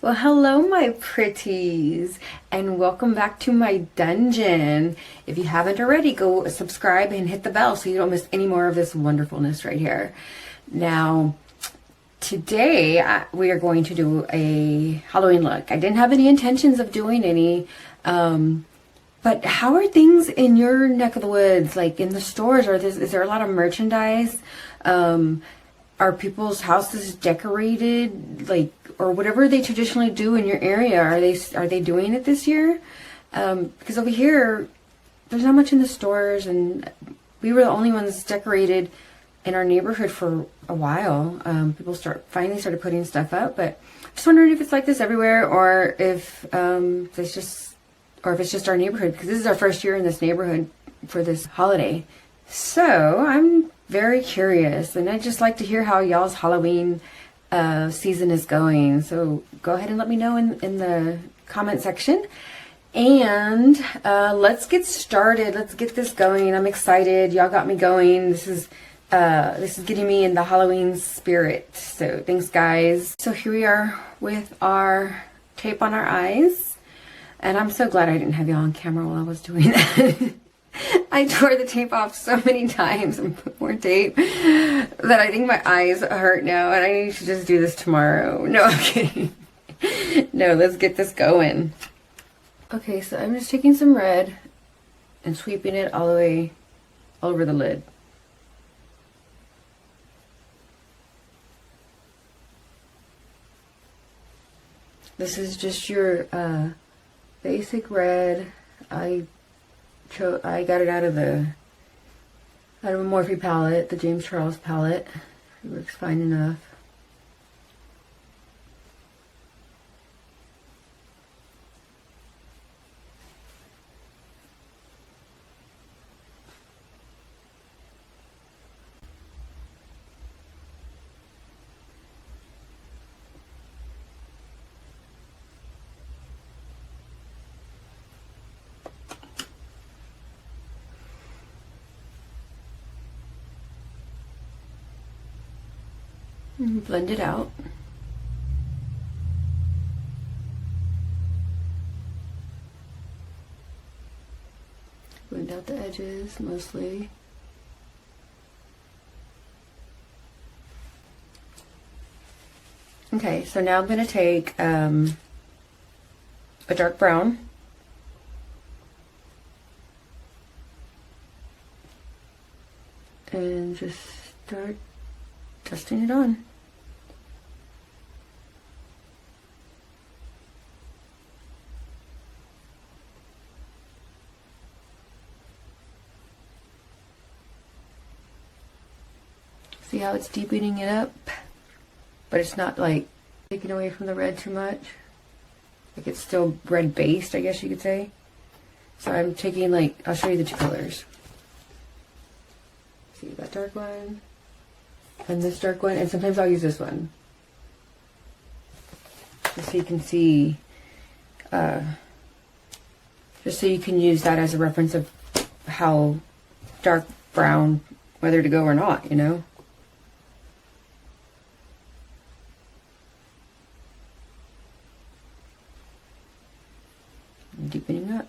Well, hello, my pretties, and welcome back to my dungeon. If you haven't already, go subscribe and hit the bell so you don't miss any more of this wonderfulness right here. Now, today we are going to do a Halloween look. I didn't have any intentions of doing any, but how are things in your neck of the woods, like in the stores? Is there a lot of merchandise? Are people's houses decorated, like, or whatever they traditionally do in your area? Are they doing it this year? Because over here, there's not much in the stores, and we were the only ones decorated in our neighborhood for a while. People finally started putting stuff up, but I'm just wondering if it's like this everywhere, or if it's just our neighborhood, because this is our first year in this neighborhood for this holiday. So I'm very curious, and I'd just like to hear how y'all's Halloween season is going. So go ahead and let me know in the comment section. And let's get started. Let's get this going. I'm excited. Y'all got me going. This is getting me in the Halloween spirit. So thanks, guys. So here we are with our tape on our eyes. And I'm so glad I didn't have y'all on camera while I was doing that. I tore the tape off so many times and put more tape that I think my eyes hurt now, and I need to just do this tomorrow. No, I'm kidding. No, let's get this going. Okay, so I'm just taking some red and sweeping it all the way all over the lid. This is just your basic red. I got it out of a Morphe palette, the James Charles palette. It works fine enough. Blend it out. Blend out the edges mostly. Okay, so now I'm going to take a dark brown. And just start dusting it on. See how it's deepening it up? But it's not like taking away from the red too much. Like it's still red based, I guess you could say. So I'm taking, like, I'll show you the two colors. See that dark one and this dark one, and sometimes I'll use this one. Just so you can see, just so you can use that as a reference of how dark brown, whether to go or not, you know? Deepening up.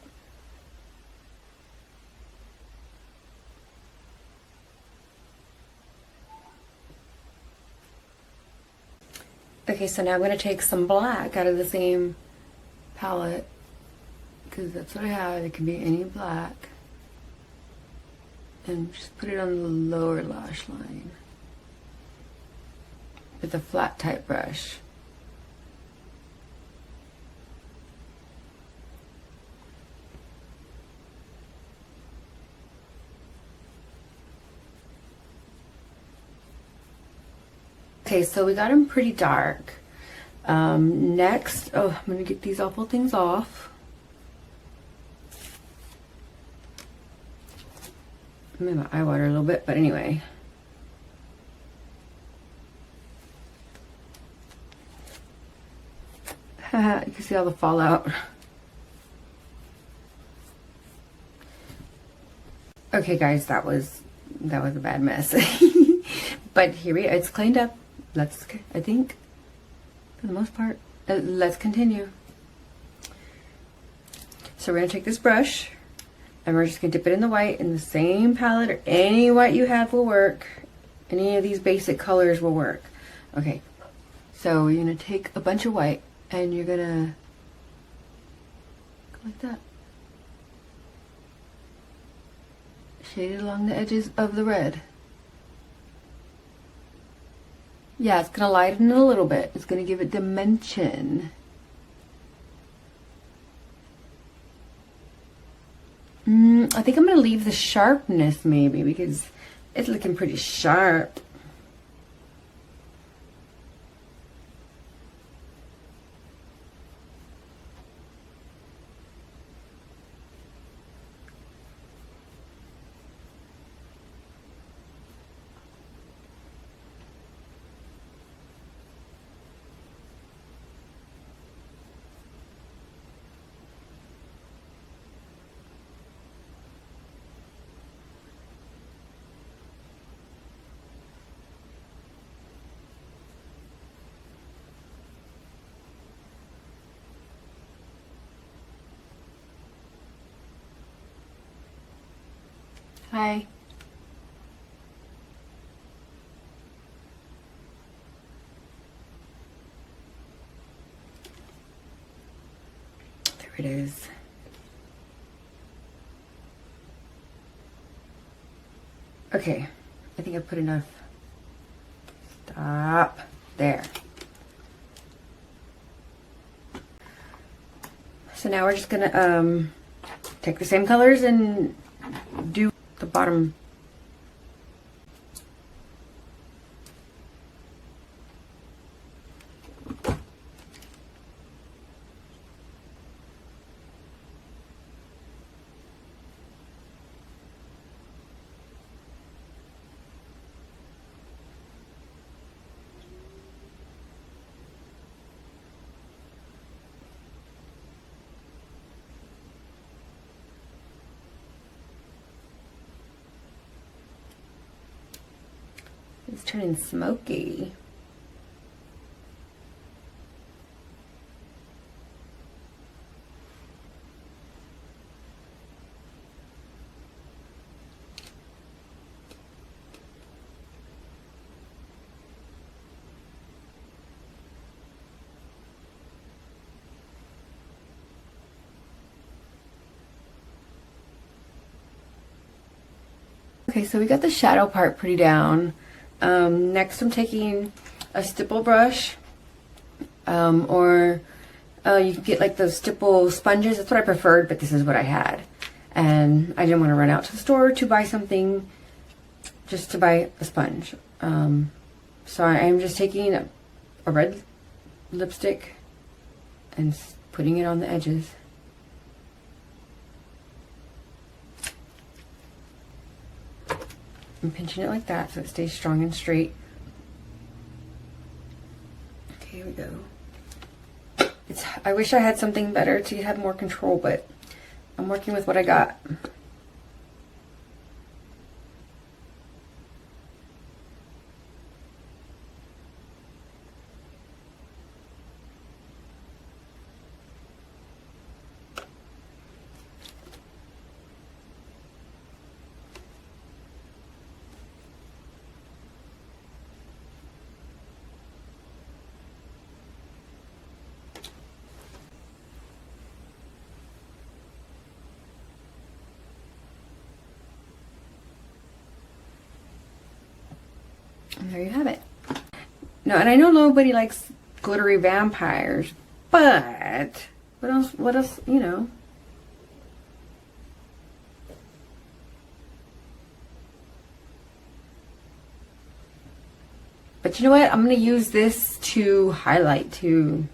Okay, so now I'm going to take some black out of the same palette, because that's what I have. It can be any black. And just put it on the lower lash line with a flat type brush. Okay, so we got them pretty dark. Next, I'm gonna get these awful things off. I made my eye water a little bit, but anyway. You can see all the fallout. Okay, guys, that was a bad mess. But here it's cleaned up. I think, for the most part, let's continue. So we're going to take this brush and we're just going to dip it in the white in the same palette, or any white you have will work. Any of these basic colors will work. Okay, so you're going to take a bunch of white and you're going to go like that. Shade it along the edges of the red. Yeah, it's going to lighten it a little bit. It's going to give it dimension. I think I'm going to leave the sharpness maybe because it's looking pretty sharp. Hi. There it is. Okay, I think I put enough. Stop. There. So now we're just gonna take the same colors and do the bottom. It's turning smoky. Okay, so we got the shadow part pretty down. Next I'm taking a stipple brush, or you can get like those stipple sponges. That's what I preferred, but this is what I had. And I didn't want to run out to the store to buy something, just to buy a sponge. So I'm just taking a red lipstick and putting it on the edges. I'm pinching it like that so it stays strong and straight. Okay, here we go. I wish I had something better to have more control, but I'm working with what I got. And there you have it. No, and I know nobody likes glittery vampires, but what else, you know. But you know what? I'm going to use this to highlight too.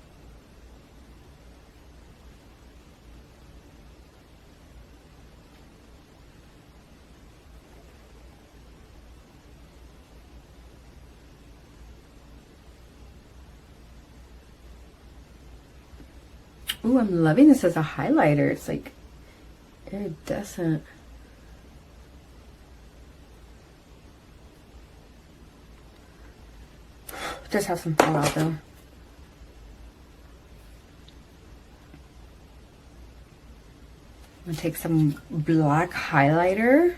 Ooh, I'm loving this as a highlighter. It's like iridescent. It does have some fallout though. I'm gonna take some black highlighter.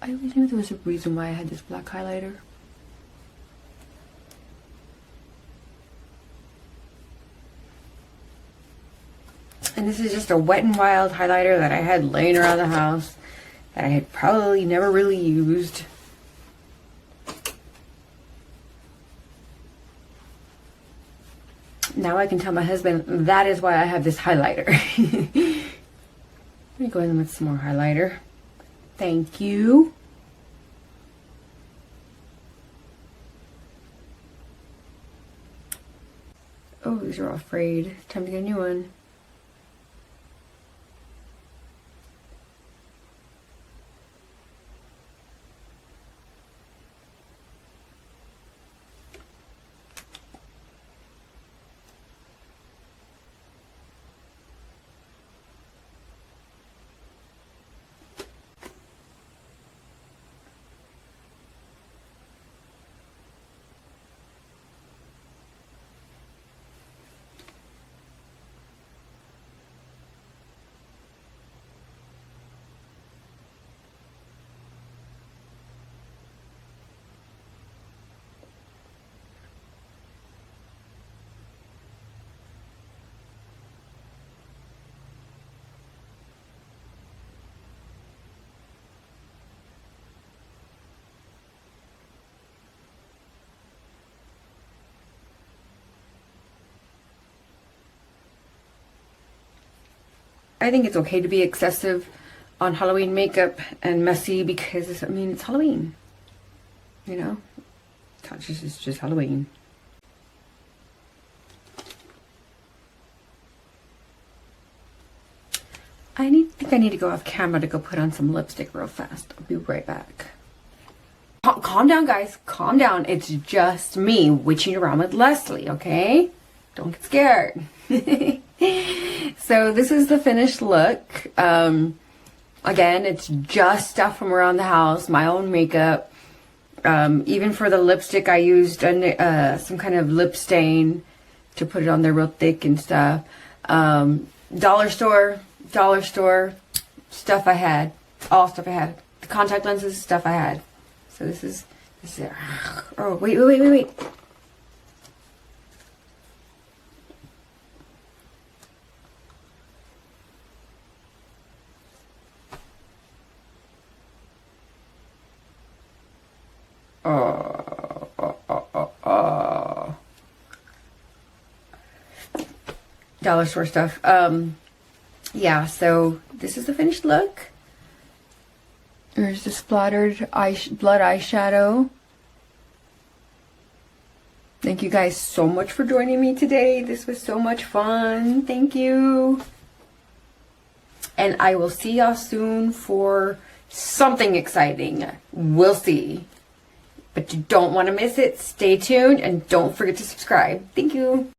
I always knew there was a reason why I had this black highlighter. And this is just a Wet n Wild highlighter that I had laying around the house that I had probably never really used. Now I can tell my husband that is why I have this highlighter. Let me go in with some more highlighter. Thank you. Oh, these are all frayed. Time to get a new one. I think it's okay to be excessive on Halloween makeup and messy because, I mean, it's Halloween. You know? It's just Halloween. I think I need to go off camera to go put on some lipstick real fast. I'll be right back. Calm down, guys. Calm down. It's just me witching around with Leslie, okay? Don't get scared. So this is the finished look. Again, it's just stuff from around the house, my own makeup. Even for the lipstick, I used some kind of lip stain to put it on there real thick and stuff. Dollar store stuff I had. All stuff I had. The contact lenses, stuff I had. So this is oh, wait. Dollar store stuff. Yeah, so this is the finished look. There's the splattered blood eyeshadow. Thank you guys so much for joining me today. This was so much fun. Thank you. And I will see y'all soon for something exciting. We'll see. But you don't want to miss it. Stay tuned and don't forget to subscribe. Thank you.